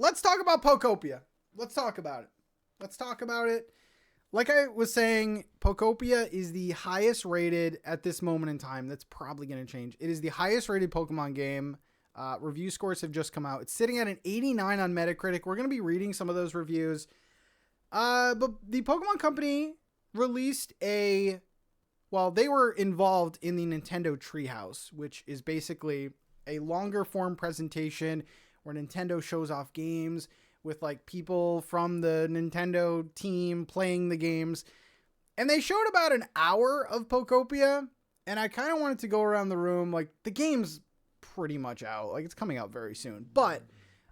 let's talk about Pokopia. Let's talk about it. Like I was saying, Pokopia is the highest rated at this moment in time. That's probably going to change. It is the highest rated Pokemon game. Review scores have just come out. It's sitting at an 89 on Metacritic. We're going to be reading some of those reviews. But the Pokemon Company released they were involved in the Nintendo Treehouse, which is basically a longer form presentation where Nintendo shows off games with like people from the Nintendo team playing the games. And they showed about an hour of Pokopia, and I kind of wanted to go around the room. Like, the game's pretty much out. Like, it's coming out very soon. But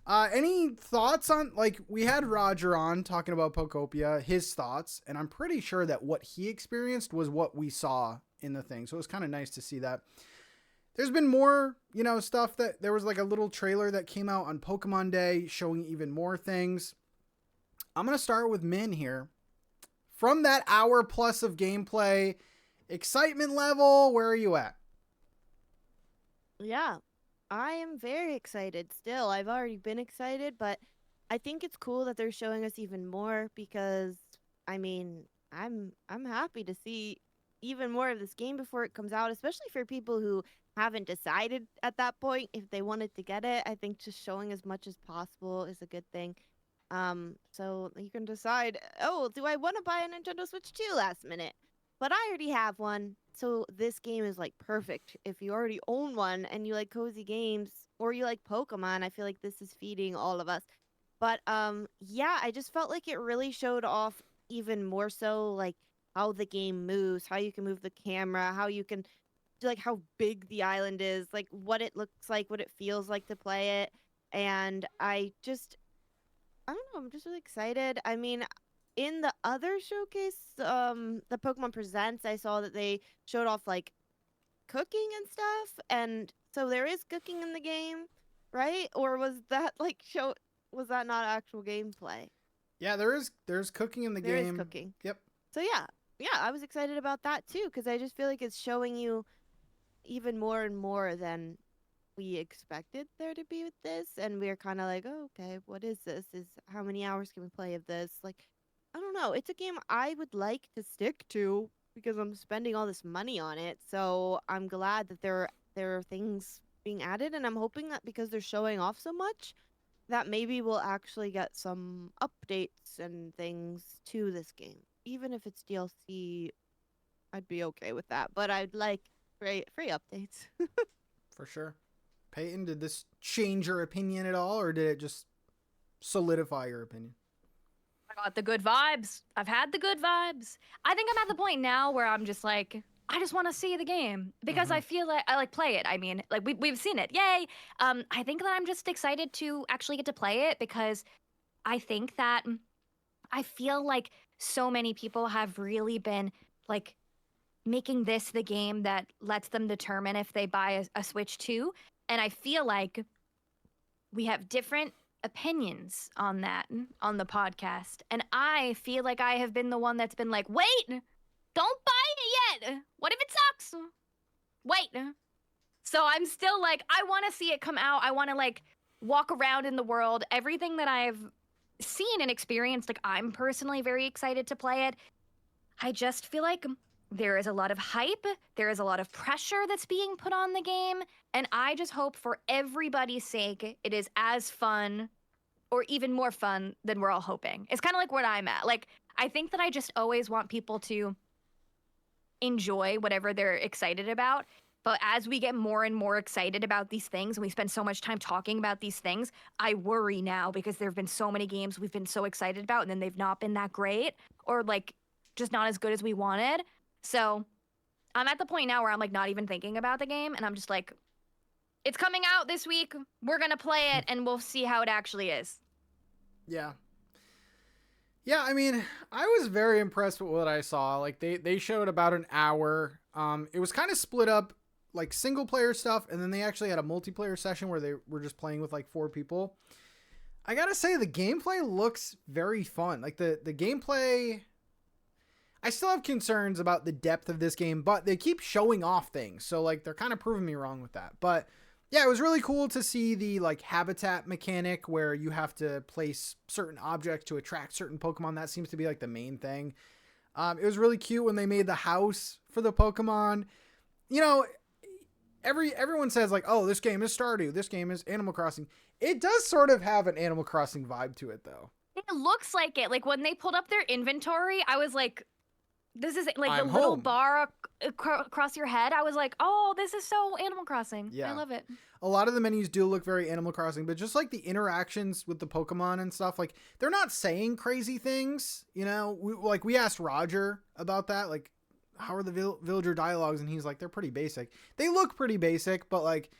any thoughts on, like, we had Roger on talking about Pokopia, his thoughts, and I'm pretty sure that what he experienced was what we saw in the thing. So it was kind of nice to see that. There's been more, stuff that there was like a little trailer that came out on Pokemon Day showing even more things. I'm going to start with Min here. From that hour plus of gameplay, excitement level, where are you at? Yeah, I am very excited still. I've already been excited, but I think it's cool that they're showing us even more because, I mean, I'm happy to see even more of this game before it comes out, especially for people who haven't decided at that point if they wanted to get it. I think just showing as much as possible is a good thing. So you can decide, oh, do I want to buy a Nintendo Switch 2 last minute? But I already have one, so this game is like perfect. If you already own one and you like cozy games or you like Pokemon, I feel like this is feeding all of us. But yeah, I just felt like it really showed off even more so like how the game moves, how you can move the camera, how you can like how big the island is, like what it looks like, what it feels like to play it. And I don't know, I'm just really excited. I mean, in the other showcase, the Pokemon Presents, I saw that they showed off like cooking and stuff. And so there is cooking in the game, right? Or was that not actual gameplay? Yeah, there's cooking in the game. There is cooking. Yep. So yeah, I was excited about that too because I just feel like it's showing you even more and more than we expected there to be with this, and we're kind of like, oh, okay, what is this? Is how many hours can we play of this? Like, I don't know. It's a game I would like to stick to because I'm spending all this money on it. So I'm glad that there are things being added, and I'm hoping that because they're showing off so much, that maybe we'll actually get some updates and things to this game. Even if it's DLC, I'd be okay with that. But I'd like free updates. For sure. Peyton, did this change your opinion at all, or did it just solidify your opinion? I got the good vibes. I've had the good vibes. I think I'm at the point now where I'm just like, I just want to see the game because I feel like I like play it. I mean, like we've seen it. Yay. I think that I'm just excited to actually get to play it because I think that I feel like so many people have really been like making this the game that lets them determine if they buy a Switch 2. And I feel like we have different opinions on that on the podcast. And I feel like I have been the one that's been like, wait, don't buy it yet. What if it sucks? Wait. So I'm still like, I want to see it come out. I want to like walk around in the world. Everything that I've seen and experienced, like I'm personally very excited to play it. I just feel like there is a lot of hype. There is a lot of pressure that's being put on the game. And I just hope for everybody's sake, it is as fun or even more fun than we're all hoping. It's kind of like where I'm at. Like, I think that I just always want people to enjoy whatever they're excited about. But as we get more and more excited about these things, and we spend so much time talking about these things, I worry now because there have been so many games we've been so excited about and then they've not been that great or like just not as good as we wanted. So I'm at the point now where I'm like not even thinking about the game and I'm just like, it's coming out this week. We're going to play it and we'll see how it actually is. Yeah. Yeah, I mean, I was very impressed with what I saw. Like they showed about an hour. It was kind of split up like single player stuff, and then they actually had a multiplayer session where they were just playing with like 4 people. I gotta say the gameplay looks very fun. Like the gameplay, I still have concerns about the depth of this game, but they keep showing off things. So like they're kind of proving me wrong with that. But Yeah, it was really cool to see the like habitat mechanic where you have to place certain objects to attract certain Pokemon. That seems to be like the main thing. It was really cute when they made the house for the Pokemon. You know, everyone says like, oh, this game is Stardew, this game is Animal Crossing. It does sort of have an Animal Crossing vibe to it, though. It looks like it. Like when they pulled up their inventory, I was like, this is like I'm the little home. bar across your head. I was like, oh, this is so Animal Crossing. Yeah. I love it. A lot of the menus do look very Animal Crossing, but just like the interactions with the Pokemon and stuff, like they're not saying crazy things. You know, we asked Roger about that, like how are the villager dialogues, and he's like, they're pretty basic. They look pretty basic, but like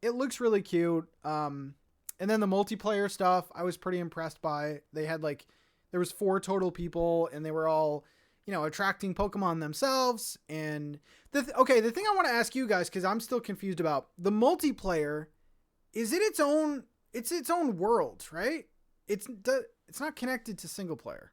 it looks really cute. And then the multiplayer stuff, I was pretty impressed by. They had like, there was 4 total people, and they were all, you know, attracting Pokemon themselves. And the thing I want to ask you guys, because I'm still confused about the multiplayer, is it its own world, right? It's not connected to single player.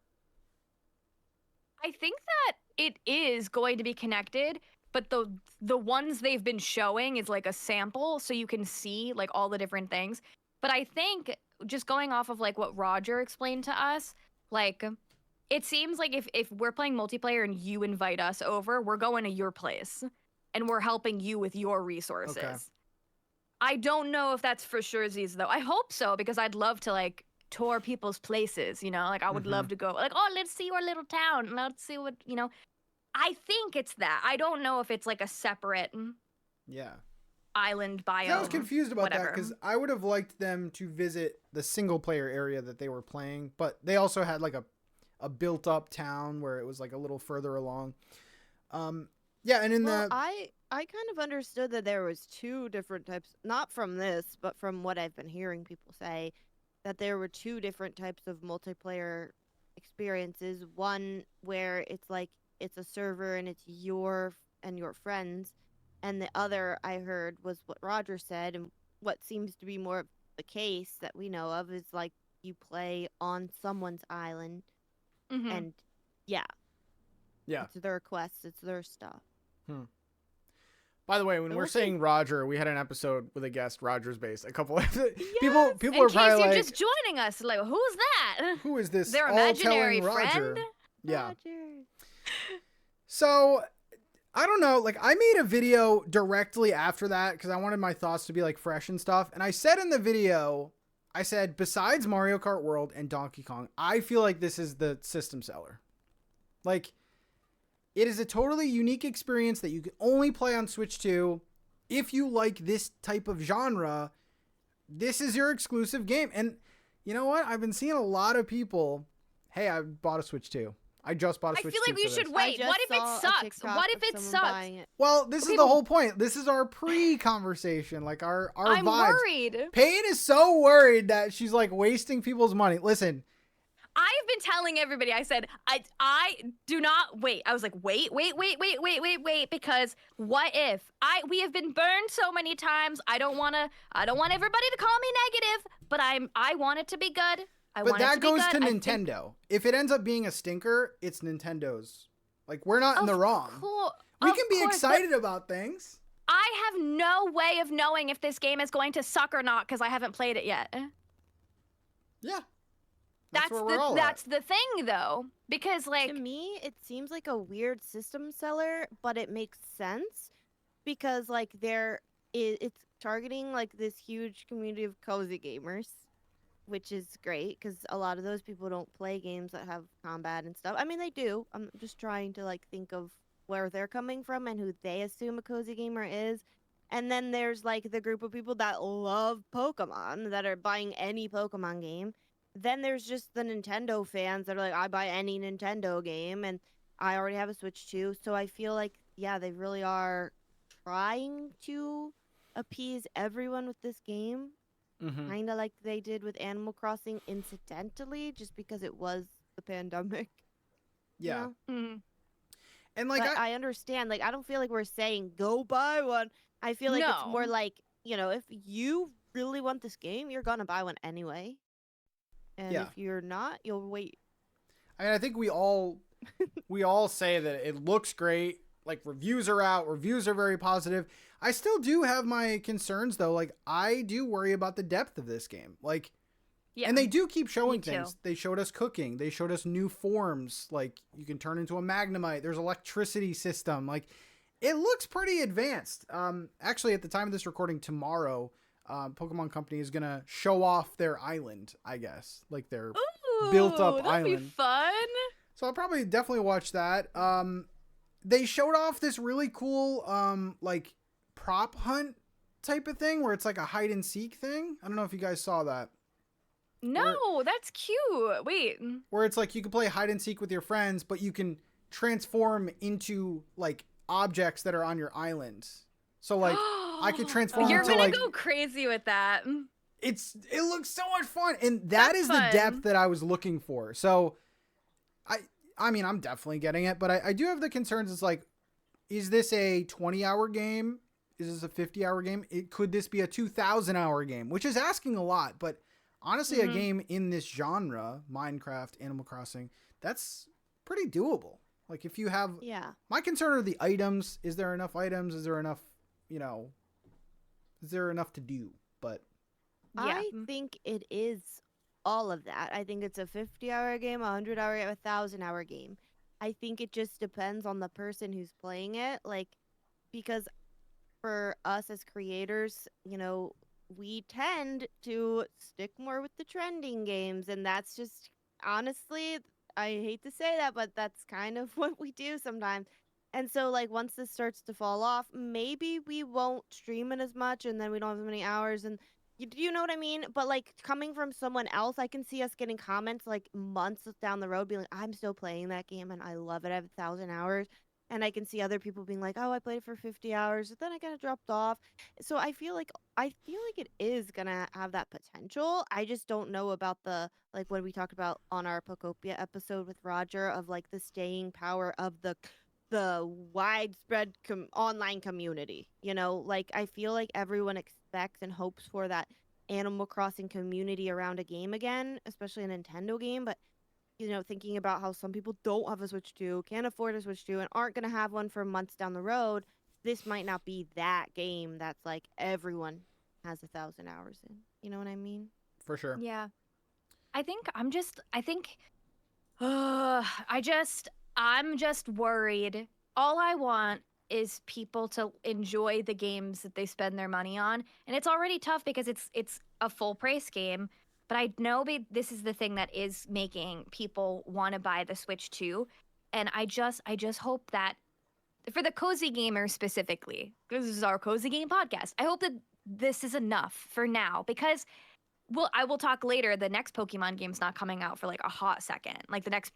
I think that it is going to be connected, but the ones they've been showing is like a sample, so you can see like all the different things. But I think just going off of like what Roger explained to us, like it seems like if we're playing multiplayer and you invite us over, we're going to your place and we're helping you with your resources. Okay. I don't know if that's for sure, though. I hope so, because I'd love to like tour people's places, you know? Like I would love to go like, oh, let's see your little town. Let's see what, you know. I think it's that. I don't know if it's like a separate island biome. I was confused about whatever. that because I would have liked them to visit the single player area that they were playing, but they also had like a built up town where it was like a little further along. And in I kind of understood that there was 2 different types, not from this, but from what I've been hearing people say, that there were 2 different types of multiplayer experiences. One where it's like it's a server and it's your and your friends, and the other I heard was what Roger said, and what seems to be more of the case that we know of is like you play on someone's island, and yeah, it's their quests, it's their stuff. By the way, when we're saying Roger, we had an episode with a guest, Roger's Base. A couple of people are probably in case you're like, just joining us, like, who's that? who is this? Their imaginary all-telling Roger? friend? Yeah. Roger. So I don't know. Like I made a video directly after that because I wanted my thoughts to be like fresh and stuff. And I said in the video, I said, besides Mario Kart World and Donkey Kong, I feel like this is the system seller. Like, it is a totally unique experience that you can only play on Switch 2. If you like this type of genre, this is your exclusive game. And you know what? I've been seeing a lot of people, hey, I bought a Switch 2. I just bought a Switch 2. I feel like we should wait. What if it sucks? What if it sucks? Well, this is the whole point. This is our pre-conversation, like our I'm vibes. worried. Payton is so worried that she's like wasting people's money. Listen, I've been telling everybody, I said, I do not wait. I was like, wait, because what if we have been burned so many times. I don't want everybody to call me negative, but I want it to be good. But that goes to Nintendo. If it ends up being a stinker, it's Nintendo's. Like, we're not in the wrong. We can be excited about things. I have no way of knowing if this game is going to suck or not because I haven't played it yet. Yeah. That's the thing, though, because like to me, it seems like a weird system seller, but it makes sense because like it's targeting like this huge community of cozy gamers, which is great because a lot of those people don't play games that have combat and stuff. I mean, they do. I'm just trying to like think of where they're coming from and who they assume a cozy gamer is. And then there's like the group of people that love Pokemon that are buying any Pokemon game. Then there's just the Nintendo fans that are like, I buy any Nintendo game, and I already have a Switch 2. So I feel like, yeah, they really are trying to appease everyone with this game. Kind of like they did with Animal Crossing incidentally, just because it was the pandemic. Yeah. You know? And like, but I understand. Like, I don't feel like we're saying, go buy one. I feel like it's more like, you know, if you really want this game, you're going to buy one anyway. And if you're not, you'll wait. I mean, I think we all say that it looks great. like reviews are out. Reviews are very positive. I still do have my concerns though. Like I do worry about the depth of this game. Like, Yeah. and they do keep showing too. things. They showed us cooking. They showed us new forms. Like you can turn into a Magnemite. There's electricity system. Like it looks pretty advanced. Actually, at the time of this recording tomorrow, Pokemon Company is gonna show off their island. I guess like their built up that'd island. be fun. So I'll probably definitely watch that. They showed off this really cool like prop hunt type of thing where it's like a hide and seek thing. I don't know if you guys saw that. No, that's cute. Wait. Where it's like you can play hide and seek with your friends, but you can transform into like objects that are on your island. So like I could transform You're into gonna like go crazy with that. it looks so much fun, and that That's is fun. the depth that I was looking for. So I mean I'm definitely getting it, but I do have the concerns. It's like, is this a 20-hour game? Is this a 50-hour game? Could this be a 2,000-hour game? Which is asking a lot, but honestly, a game in this genre, Minecraft, Animal Crossing, that's pretty doable. Like if you have, my concern are the items. Is there enough items? Is there enough, is there enough to do? But I think it is all of that. I think it's a 50-hour game, a 100-hour game, a 1,000-hour game. I think it just depends on the person who's playing it. Like, because for us as creators, we tend to stick more with the trending games, and that's just honestly, I hate to say that, but that's kind of what we do sometimes. And so like once this starts to fall off, maybe we won't stream it as much, and then we don't have as many hours, and you know what I mean? But like coming from someone else, I can see us getting comments like months down the road being like, I'm still playing that game and I love it. I have 1,000 hours. And I can see other people being like, oh, I played it for 50 hours, but then I kind of dropped off. So I feel like it is gonna have that potential. I just don't know about the like what we talked about on our Pokopia episode with Roger of like the staying power of the widespread online community. Like I feel like everyone expects and hopes for that Animal Crossing community around a game again, especially a Nintendo game, but thinking about how some people don't have a Switch 2, can't afford a Switch 2, and aren't going to have one for months down the road, this might not be that game that's like everyone has 1,000 hours in. You know what I mean? for sure. Yeah. I'm just worried. All I want is people to enjoy the games that they spend their money on. And it's already tough because it's a full price game. But I know this is the thing that is making people want to buy the Switch 2. And I just hope that for the cozy gamer specifically, because this is our cozy game podcast, I hope that this is enough for now, because I will talk later. The next Pokemon game's not coming out for like a hot second. Like the next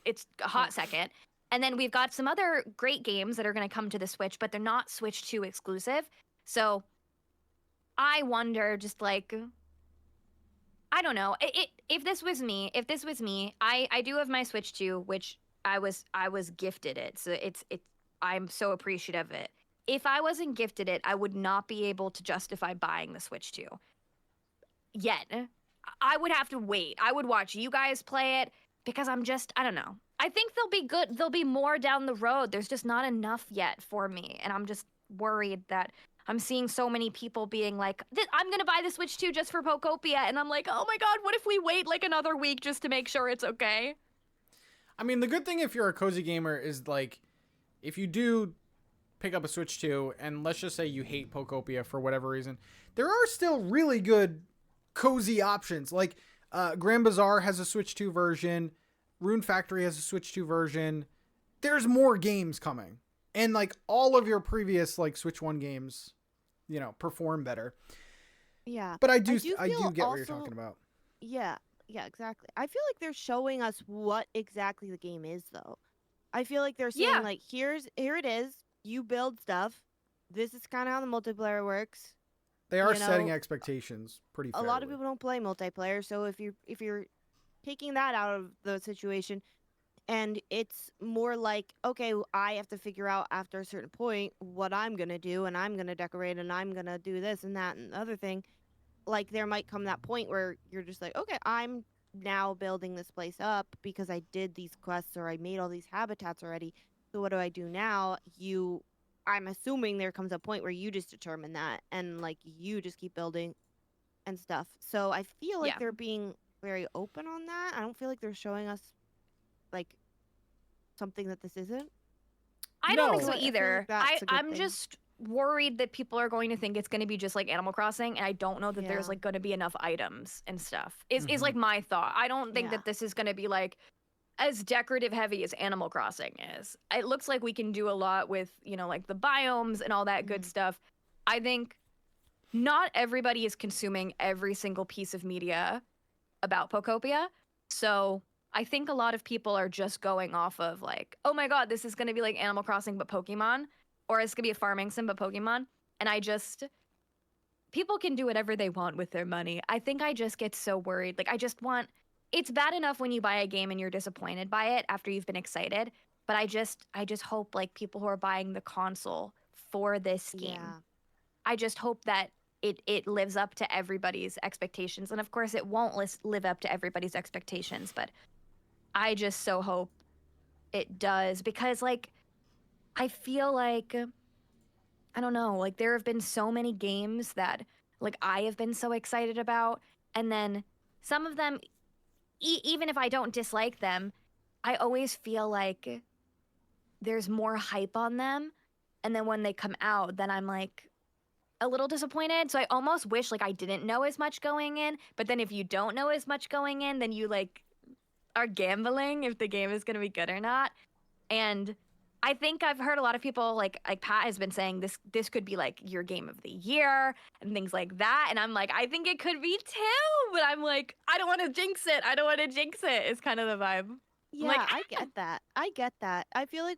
it's a hot second. And then we've got some other great games that are going to come to the Switch, but they're not Switch 2 exclusive. So I wonder, just like, I don't know. If this was me, I do have my Switch 2, which I was gifted it. So I'm so appreciative of it. If I wasn't gifted it, I would not be able to justify buying the Switch 2. Yet. I would have to wait. I would watch you guys play it because I don't know. I think they'll be good. There'll be more down the road. There's just not enough yet for me. And I'm just worried that I'm seeing so many people being like, I'm going to buy the Switch 2 just for Pokopia. And I'm like, oh my God, what if we wait like another week just to make sure it's okay? I mean, the good thing if you're a cozy gamer is like, if you do pick up a Switch 2 and let's just say you hate Pokopia for whatever reason, there are still really good cozy options. Like Grand Bazaar has a Switch 2 version. Rune Factory has a Switch 2 version. There's more games coming. And like all of your previous like Switch 1 games, perform better. Yeah. But I do get what you're talking about. Yeah, exactly. I feel like they're showing us what exactly the game is though. I feel like they're saying like here it is. You build stuff. This is kind of how the multiplayer works. They are setting expectations pretty fairly. A lot of people don't play multiplayer, so if you're taking that out of the situation, and it's more like, okay, I have to figure out after a certain point what I'm gonna do, and I'm gonna decorate, and I'm gonna do this and that and the other thing. Like there might come that point where you're just like, okay, I'm now building this place up because I did these quests or I made all these habitats already. So what do I do now? I'm assuming there comes a point where you just determine that and like you just keep building and stuff. So I feel like Yeah. they're being very open on that. I don't feel like they're showing us like something that this isn't. I don't think No. so So I feel like either. that's a good I'm thing. just worried that people are going to think it's going to be just like Animal Crossing, and I don't know that there's Yeah. like going to be enough items and stuff. Is Mhm. like my thought. I don't think Yeah. that this is going to be like as decorative heavy as Animal Crossing is. It looks like we can do a lot with, like the biomes and all that good Mhm. stuff. I think not everybody is consuming every single piece of media about Pokopia. So I think a lot of people are just going off of like, oh my God, this is going to be like Animal Crossing but Pokemon, or it's going to be a farming sim but Pokemon. And people can do whatever they want with their money. I think I just get so worried. Like, it's bad enough when you buy a game and you're disappointed by it after you've been excited. But I just hope like people who are buying the console for this game, Yeah. I just hope that it lives up to everybody's expectations. And of course, it won't live up to everybody's expectations, but I just so hope it does because, like, I feel like, I don't know, like, there have been so many games that, like, I have been so excited about. And then some of them, even if I don't dislike them, I always feel like there's more hype on them. And then when they come out, then I'm like, a little disappointed. So I almost wish like I didn't know as much going in. But then if you don't know as much going in, then you like are gambling if the game is going to be good or not. And I think I've heard a lot of people like Pat has been saying this could be like your game of the year and things like that. And I'm like, I think it could be too. But I'm like, I don't want to jinx it. I don't want to jinx it. Is kind of the vibe. Yeah, like, I get that. I get that. I feel like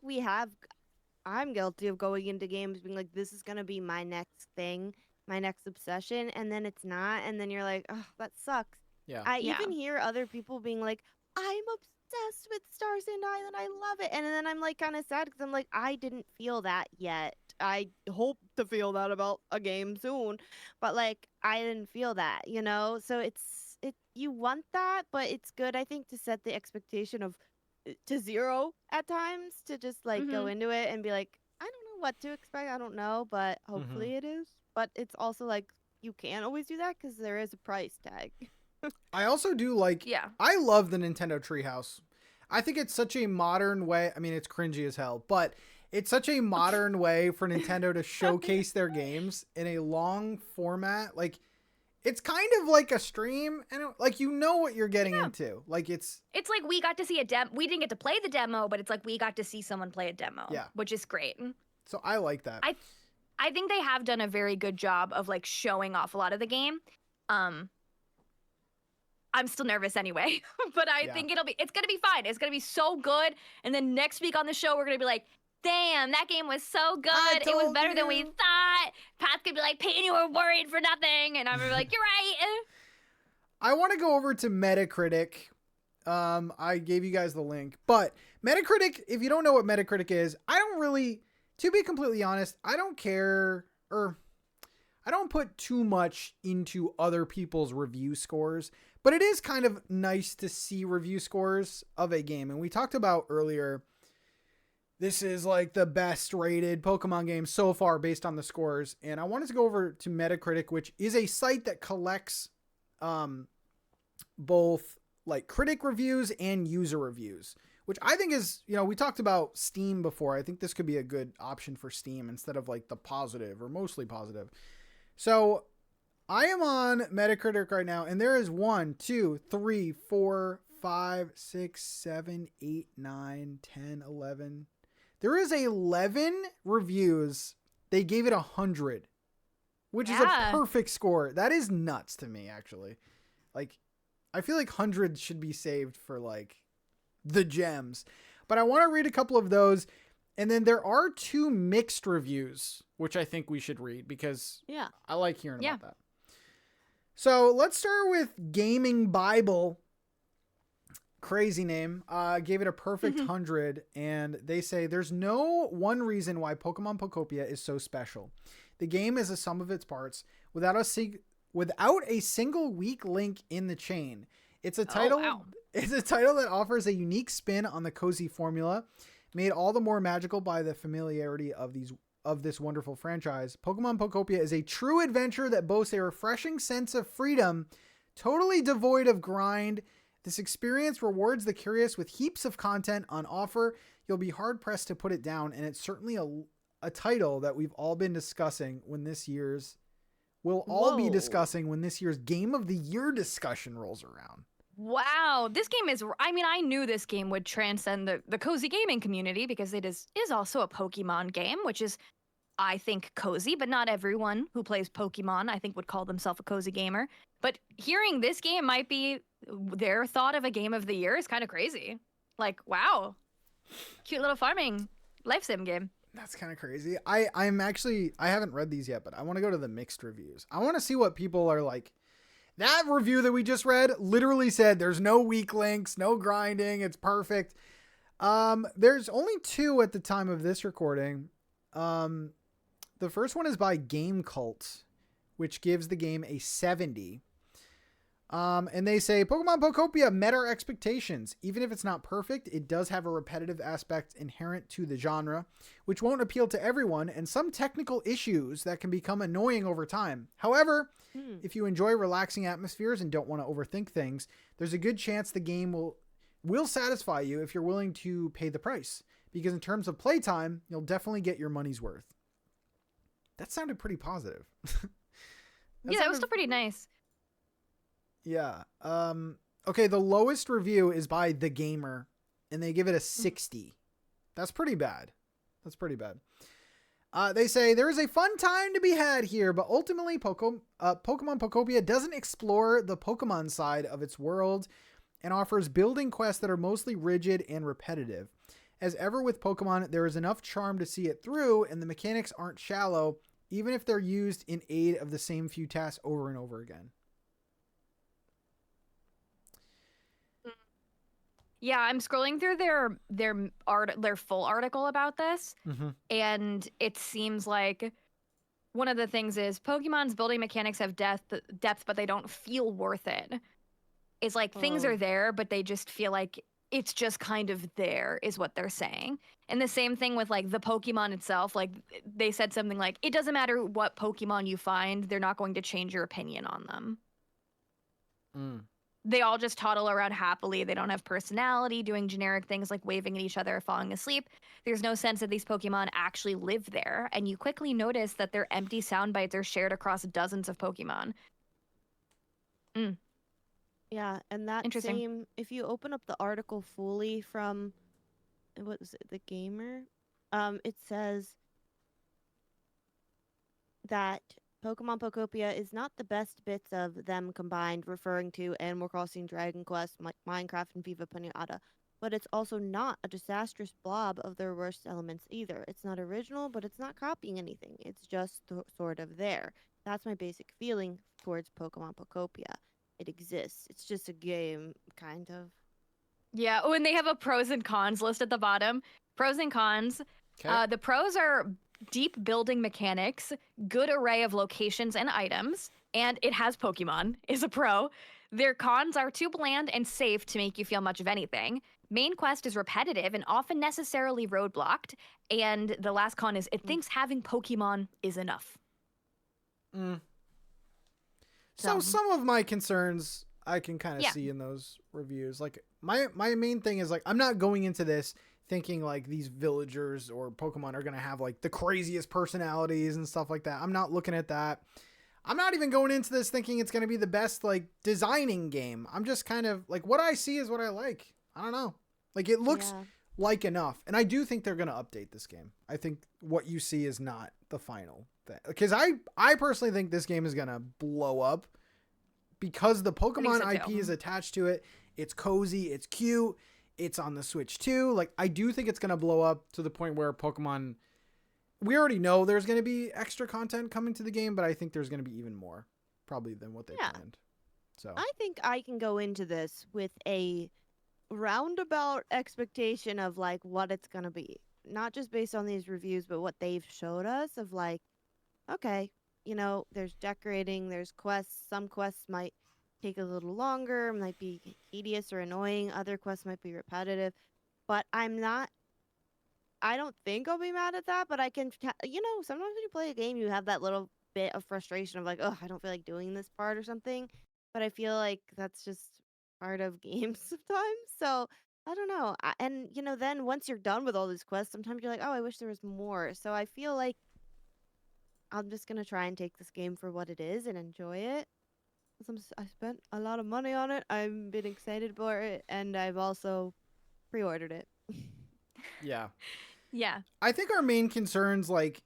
I'm guilty of going into games being like, this is gonna be my next thing, my next obsession, and then it's not, and then you're like, oh, that sucks. Yeah. I Yeah. even hear other people being like, I'm obsessed with Stars and Island, I love it, and then I'm like kind of sad because I'm like, I didn't feel that yet. I hope to feel that about a game soon, but like I didn't feel that, So you want that, but it's good I think to set the expectation of to zero at times to just like go Mhm. into it and be like, I don't know what to expect. I don't know, but hopefully it is. But it's also like you can't always do that because there is a price tag. I also do like. Yeah. I love the Nintendo Treehouse. I think it's such a modern way. I mean, it's cringy as hell, but it's such a modern way for Nintendo to showcase their games in a long format. Like, it's kind of like a stream, and like you know what you're getting into. Like it's like we got to see a demo. We didn't get to play the demo, but it's like we got to see someone play a demo. Yeah. Which is great. so I like that. I think they have done a very good job of like showing off a lot of the game. I'm still nervous anyway, but I Yeah. think it's gonna be fine. It's gonna be so good. And then next week on the show, we're gonna be like, damn, that game was so good. It was told better than we you. thought. Pat's gonna be like, Peyton, you were worried for nothing. And I'm gonna be like, you're right. I want to go over to Metacritic. I gave you guys the link, but Metacritic, if you don't know what Metacritic is, I don't really, to be completely honest, I don't care, or I don't put too much into other people's review scores, but it is kind of nice to see review scores of a game. And we talked about earlier, this is like the best rated Pokemon game so far based on the scores. And I wanted to go over to Metacritic, which is a site that collects both like critic reviews and user reviews, which I think is, we talked about Steam before. I think this could be a good option for Steam instead of like the positive or mostly positive. So I am on Metacritic right now, and there is 1, 2, 3, 4, 5, 6, 7, 8, 9, 10, 11. There is 11 reviews. They gave it 100, which is a Yeah. perfect score. That is nuts to me, actually. Like, I feel like 100 should be saved for like the gems, but I want to read a couple of those. And then there are 2 mixed reviews, which I think we should read because Yeah. I like hearing Yeah. about that. So let's start with Gaming Bible. Crazy name. Gave it a perfect 100, and they say there's no one reason why Pokemon Pokopia is so special. The game is a sum of its parts without a single weak link in the chain. It's a title. wow. It's a title that offers a unique spin on the cozy formula, Made all the more magical by the familiarity of this wonderful franchise, Pokemon Pokopia is a true adventure that boasts a refreshing sense of freedom, totally devoid of grind. This experience rewards the curious with heaps of content on offer. You'll be hard-pressed to put it down, and it's certainly a title that we've all been discussing when this year's... We'll all be discussing when this year's Game of the Year discussion rolls around. Wow, this game is... I mean, I knew this game would transcend the cozy gaming community because it is also a Pokemon game, which is, I think, cozy, but not everyone who plays Pokemon, I think, would call themselves a cozy gamer. But hearing this game might be their thought of a Game of the Year is kind of crazy. Like, wow. Cute little farming life sim game. That's kind of crazy. I haven't read these yet, but I want to go to the mixed reviews. I want to see what people are like. That review that we just read literally said there's no weak links, no grinding, it's perfect. There's only 2 at the time of this recording. The first one is by Game Cult, which gives the game a 70. And they say, Pokemon Pokopia met our expectations. Even if it's not perfect, it does have a repetitive aspect inherent to the genre, which won't appeal to everyone, and some technical issues that can become annoying over time. However, if you enjoy relaxing atmospheres and don't want to overthink things, there's a good chance the game will satisfy you if you're willing to pay the price. Because in terms of playtime, you'll definitely get your money's worth. That sounded pretty positive. That was still pretty nice. Yeah. Okay, the lowest review is by The Gamer, and they give it a 60. That's pretty bad. They say, there is a fun time to be had here, but ultimately Pokemon Pokopia doesn't explore the Pokemon side of its world and offers building quests that are mostly rigid and repetitive. As ever with Pokemon, there is enough charm to see it through, and the mechanics aren't shallow, even if they're used in aid of the same few tasks over and over again. Yeah, I'm scrolling through their full article about this, and it seems like one of the things is Pokemon's building mechanics have depth, but they don't feel worth it. It's like things are there, but they just feel like it's just kind of there, is what they're saying. And the same thing with like the Pokemon itself. Like they said something like, it doesn't matter what Pokemon you find, they're not going to change your opinion on them. They all just toddle around happily. They don't have personality, doing generic things like waving at each other or falling asleep. There's no sense that these Pokemon actually live there, and you quickly notice that their empty sound bites are shared across dozens of Pokemon. Yeah, and that same, if you open up the article fully from, what was it, The Gamer? It says that Pokemon Pokopia is not the best bits of them combined, referring to Animal Crossing, Dragon Quest, Minecraft, and Viva Pinata. But it's also not a disastrous blob of their worst elements either. It's not original, but it's not copying anything. It's just sort of there. That's my basic feeling towards Pokemon Pokopia. It exists. It's just a game, kind of. Yeah, and they have a pros and cons list at the bottom. Pros and cons. Okay. The pros are deep building mechanics, good array of locations and items, and it has Pokemon, is a pro. Their cons are too bland and safe to make you feel much of anything. Main quest is repetitive and often necessarily roadblocked. And the last con is it thinks having Pokemon is enough. So some of my concerns I can kind of see in those reviews. Like my main thing is like, I'm not going into this thinking like these villagers or Pokemon are going to have like the craziest personalities and stuff like that. I'm not looking at that. I'm not even going into this thinking it's going to be the best like designing game. I'm just kind of like, what I see is what I like. I don't know. Like it looks like enough. And I do think they're going to update this game. I think what you see is not the final thing. Because I personally think this game is going to blow up because the Pokemon IP is attached to it. It's cozy. It's cute. It's on the Switch too. Like, I do think it's going to blow up to the point where Pokemon, we already know there's going to be extra content coming to the game, but I think there's going to be even more probably than what they planned. So I think I can go into this with a roundabout expectation of like what it's going to be. Not just based on these reviews, but what they've showed us of like, okay, you know, there's decorating, there's quests. Some quests might take a little longer, might be tedious or annoying. Other quests might be repetitive. But I'm not I don't think I'll be mad at that, but I can, sometimes when you play a game, you have that little bit of frustration of like, oh, I don't feel like doing this part or something. But I feel like that's just part of games sometimes. So I don't know. And then once you're done with all these quests, sometimes you're like, oh, I wish there was more. So I feel like I'm just gonna try and take this game for what it is and enjoy it. I spent a lot of money on it. I've been excited for it, and I've also pre-ordered it. Yeah. Yeah. I think our main concerns, like,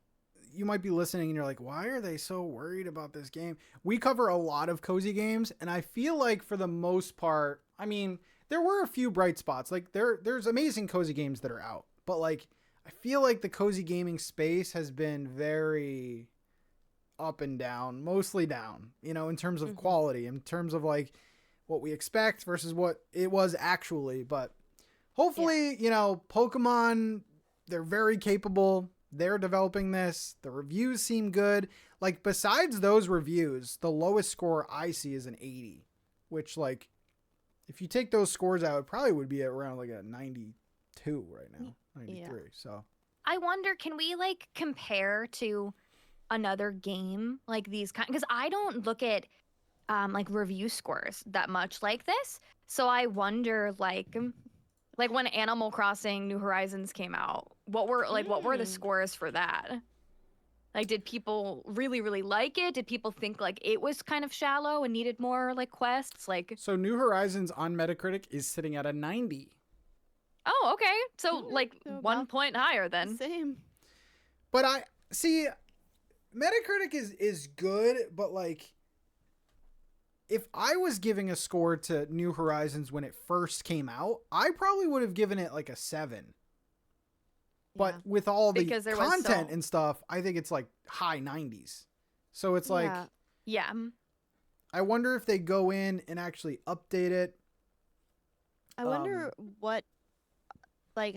you might be listening and you're like, why are they so worried about this game? We cover a lot of cozy games, and I feel like for the most part, I mean, there were a few bright spots. Like, there's amazing cozy games that are out, but like, I feel like the cozy gaming space has been very up and down, mostly down, in terms of quality, in terms of like what we expect versus what it was actually. But hopefully, Pokemon, they're very capable. They're developing this. The reviews seem good. Like, besides those reviews, the lowest score I see is an 80, which, like, if you take those scores out, it probably would be around like a 92 right now, 93. Yeah. So I wonder, can we like compare to another game like these kind? Because I don't look at like review scores that much like this. So I wonder, like when Animal Crossing New Horizons came out, what were the scores for that? Like, did people really, really like it? Did people think like it was kind of shallow and needed more like quests? Like, so New Horizons on Metacritic is sitting at a 90. Oh, okay. So like 1 point higher then. Same. But I see Metacritic is good, but like, if I was giving a score to New Horizons when it first came out, I probably would have given it like a 7. But with all the content and stuff, I think it's like high 90s. So it's like, yeah. I wonder if they go in and actually update it. I wonder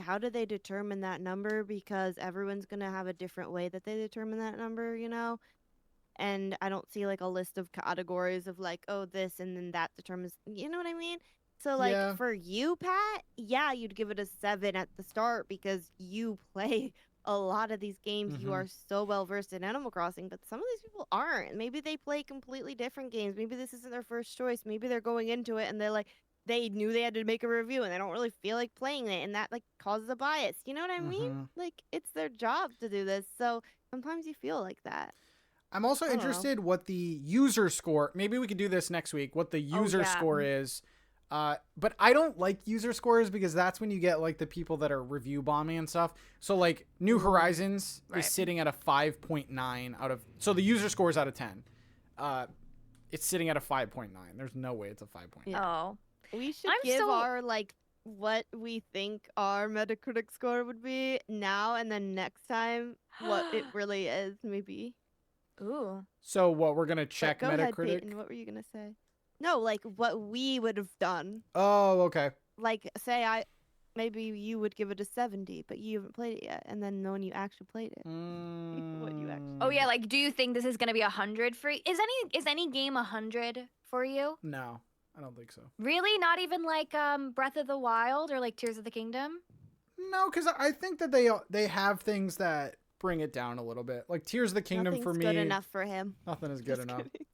how do they determine that number? Because everyone's going to have a different way that they determine that number, And I don't see like a list of categories of like, oh, this and then that determines, you know what I mean? So like for you, Pat, you'd give it a 7 at the start because you play a lot of these games. Mm-hmm. You are so well versed in Animal Crossing, but some of these people aren't. Maybe they play completely different games. Maybe this isn't their first choice. Maybe they're going into it and they're like, they knew they had to make a review and they don't really feel like playing it, and that like causes a bias. You know what I mean? Like, it's their job to do this. So sometimes you feel like that. I'm also interested what the user score, maybe we could do this next week, what the user score is. But I don't like user scores because that's when you get like the people that are review bombing and stuff. So like New Horizons is sitting at a 5.9 out of, so the user score is out of 10. It's sitting at a 5.9. There's no way it's a 5.9. Yeah. Oh, we should give our like what we think our Metacritic score would be now, and then next time what it really is, maybe. Ooh. So what, we're gonna check go Metacritic? Ahead, Peyton, what were you gonna say? No, like what we would have done. Oh, okay. Like, say maybe you would give it a 70, but you haven't played it yet, and then when you actually played it, what you actually. Oh yeah, like, do you think this is gonna be 100 for you? Is any game 100 for you? No, I don't think so. Really? Not even like Breath of the Wild or like Tears of the Kingdom? No, because I think that they have things that bring it down a little bit. Like Tears of the Kingdom for me. Nothing's good enough for him. Nothing is good enough. Kidding.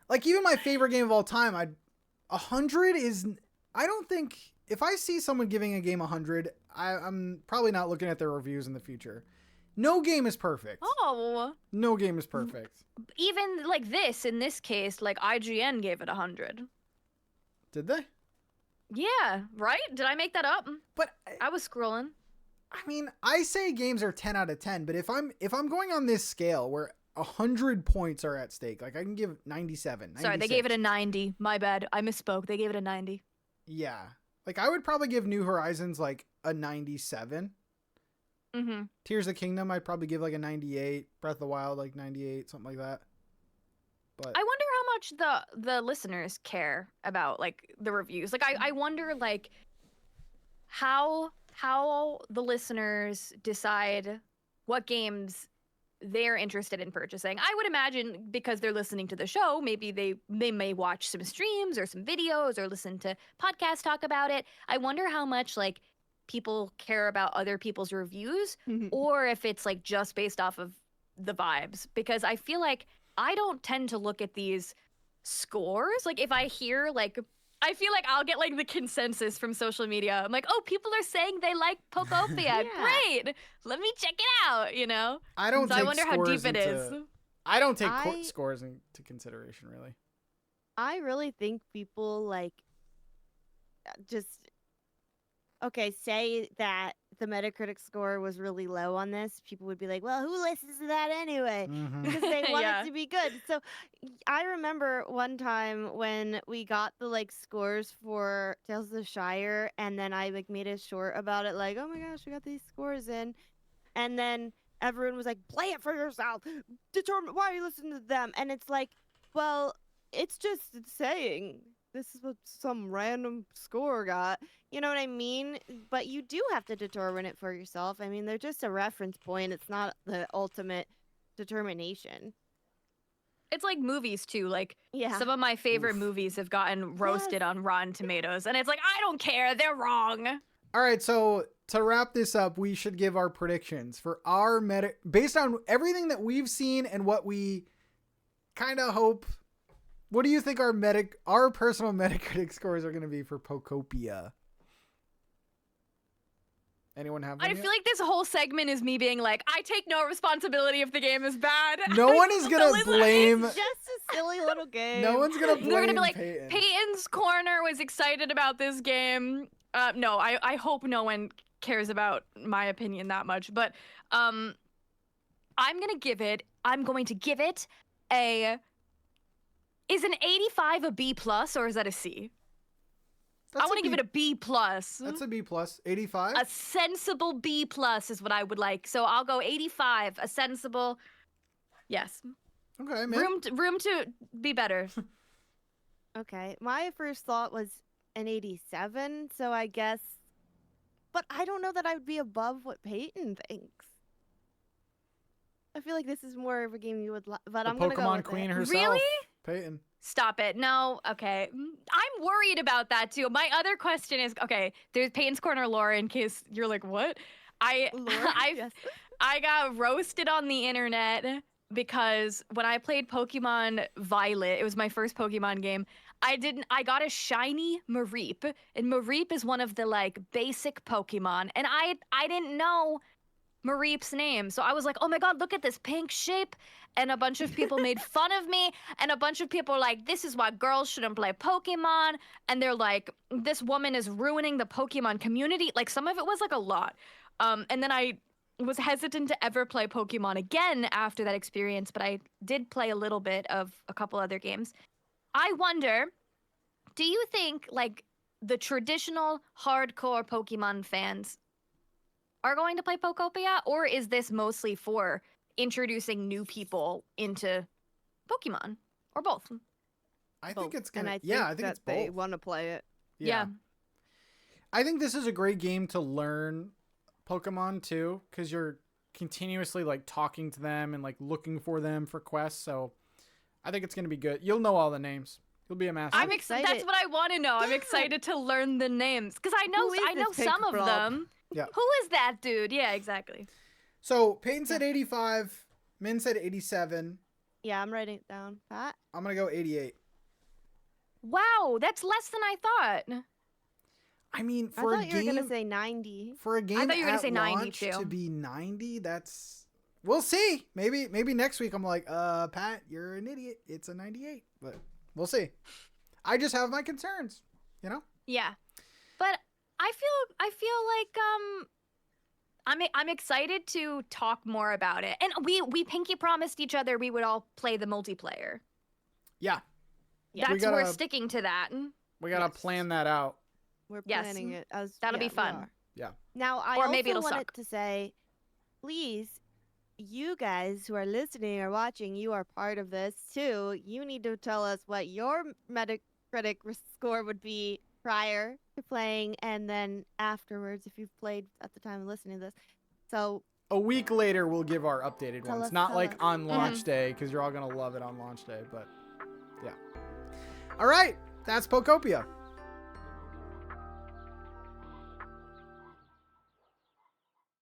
Like, even my favorite game of all time, 100 is, I don't think, if I see someone giving a game 100, I'm probably not looking at their reviews in the future. No game is perfect. Oh. No game is perfect. Even like this, in this case, like IGN gave it 100. Did they? Yeah, right? Did I make that up? But I was scrolling. I mean, I say games are 10 out of 10, but if I'm going on this scale where 100 points are at stake, like I can give 97. 96. Sorry, they gave it a 90. My bad. I misspoke. They gave it a 90. Yeah. Like, I would probably give New Horizons like a 97. Mm-hmm. Tears of the Kingdom, I'd probably give like a 98. Breath of the Wild, like 98, something like that. But I wonder how much the listeners care about like the reviews. Like, I wonder like how the listeners decide what games they're interested in purchasing. I would imagine because they're listening to the show, maybe they may watch some streams or some videos or listen to podcasts talk about it. I wonder how much like people care about other people's reviews or if it's like just based off of the vibes, because I feel like I don't tend to look at these scores. Like if I hear like, I feel like I'll get like the consensus from social media. I'm like, oh, people are saying they like Pokopia. Yeah. Great. Let me check it out, you know? I don't So take I wonder how deep scores it is. into- I don't take I- scores into consideration, really. I really think people like just okay, say that the Metacritic score was really low on this, people would be like, well, who listens to that anyway? Mhm. Because they want Yeah. it to be good. So I remember one time when we got the like scores for Tales of the Shire, and then I like made a short about it, like, oh my gosh, we got these scores in. And then everyone was like, play it for yourself. Determine why you listen to them. And it's like, well, it's just saying this is what some random score got. You know what I mean? But you do have to determine it for yourself. I mean, they're just a reference point. It's not the ultimate determination. It's like movies too. Like Yeah. some of my favorite Oof. movies have gotten roasted Yes. on Rotten Tomatoes, and it's like, I don't care. They're wrong. All right, so to wrap this up, we should give our predictions for our based on everything that we've seen and what we kind of hope. What do you think our personal Metacritic scores are going to be for Pokopia? Anyone have one I yet? feel like this whole segment is me being like, I take no responsibility if the game is bad. No one is going to Listen, blame. It's just a silly little game. No one's going to blame They're gonna be like, Payton. Payton's Corner was excited about this game. No, I hope no one cares about my opinion that much. But I'm going to give it a... Is an 85 a B plus or is that a C? I want to give it a B plus. That's a B plus. 85? A sensible B plus is what I would like. So I'll go 85. A sensible, yes. Okay, man. Room to be better. Okay. My first thought was an 87, so I guess. But I don't know that I would be above what Payton thinks. I feel like this is more of a game you would but The I'm going to go Pokemon with queen it. herself. Really? Payton. Stop it. No, okay. I'm worried about that too. My other question is, okay, there's Payton's Corner lore in case you're like, what? Lore? Yes. I got roasted on the internet because when I played Pokemon Violet, it was my first Pokemon game. I got a shiny Mareep, and Mareep is one of the like basic Pokemon, and I didn't know Mareep's name. So I was like, oh my god, look at this pink shape. And a bunch of people made fun of me, and a bunch of people were like, this is why girls shouldn't play Pokemon. And they're like, this woman is ruining the Pokemon community. Like, some of it was like a lot. And then I was hesitant to ever play Pokemon again after that experience, but I did play a little bit of a couple other games. I wonder, do you think like the traditional hardcore Pokemon fans are going to play Pokopia, or is this mostly for introducing new people into Pokemon, or both? I think it's going and I to... think Yeah, I think that it's they both. want to play it. Yeah. I think this is a great game to learn Pokemon too, because you're continuously like talking to them and like looking for them for quests. So I think it's going to be good. You'll know all the names. You'll be a master. I'm excited. That's what I want to know. I'm excited to learn the names because I know Who is this some pink of blob? them. Yeah. Who is that dude? Yeah, exactly. So Payton said 85. Min said 87. Yeah, I'm writing it down. Pat? I'm going to go 88. Wow, that's less than I thought. I mean, I for a thought you were game... going to say 90. For a game thought you were gonna at say 90 launch too. to be 90, that's... We'll see. Maybe next week I'm like, Pat, you're an idiot. It's a 98. But we'll see. I just have my concerns, you know? Yeah, but I feel like I'm excited to talk more about it. And we pinky promised each other we would all play the multiplayer. Yeah. That's gotta- we're sticking to that. We got to Yes. plan that out. We're Yes. planning it as That'll be we fun. are. Yeah. Now, I Or also maybe it'll wanted suck. to say, please, you guys who are listening or watching, you are part of this too. You need to tell us what your Metacritic score would be prior to playing and then afterwards if you've played at the time of listening to this. So, A week later, we'll give our updated Tell ones. us, Not tell like us. on launch day, because you're all going to love it on launch day. But, yeah. All right. That's Pokopia.